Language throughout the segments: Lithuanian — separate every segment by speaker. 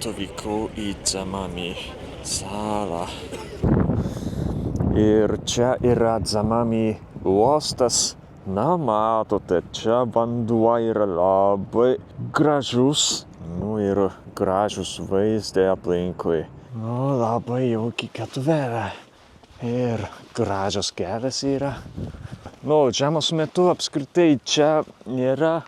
Speaker 1: atvykau į Dzamami salą. Ir čia yra Dzamami uostas. Na, matote, čia vanduo yra labai gražus. Nu ir gražus vaizdai aplinkui. Nu, labai jauki ketvera. Ir gražios kelias yra. Nu, žiemos metu apskritai čia nėra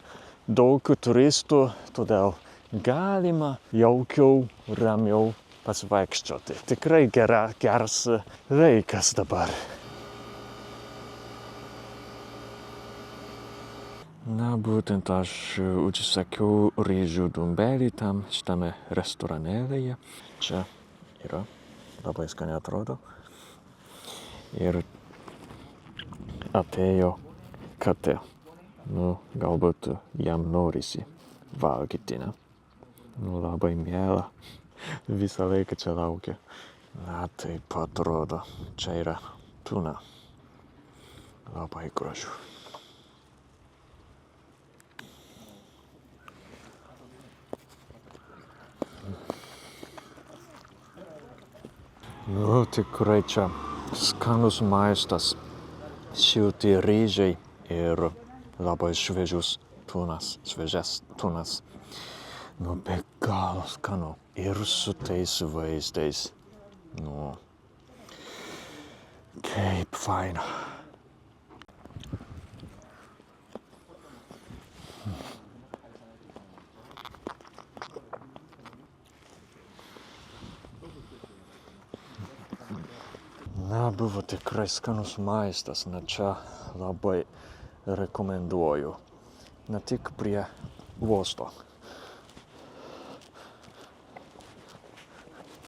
Speaker 1: daug turistų, todėl galima jaukiau, ramiau pasivaikščioti. Tikrai geras laikas dabar. Na, būtent aš užsakiau ryžių dumbelį tam šitame restoranėlėje. Čia yra, labai skaniai atrodo. Ir atėjo katė. Nu, galbūt jam norisi valgyti, ne? Nu, labai miela. Visą laiką čia laukia. Na, taip atrodo. Čia yra tuna. Labai gražu. Nu, tikrai čia skanus maistas, šilti ryžiai ir labai šviežias tunas. Nu, be galo skanu ir su tais vaizdais. Nu, kaip faina. Na, buvo tikrai skanus maistas, na čia labai rekomenduoju. Ne tik prie uosto.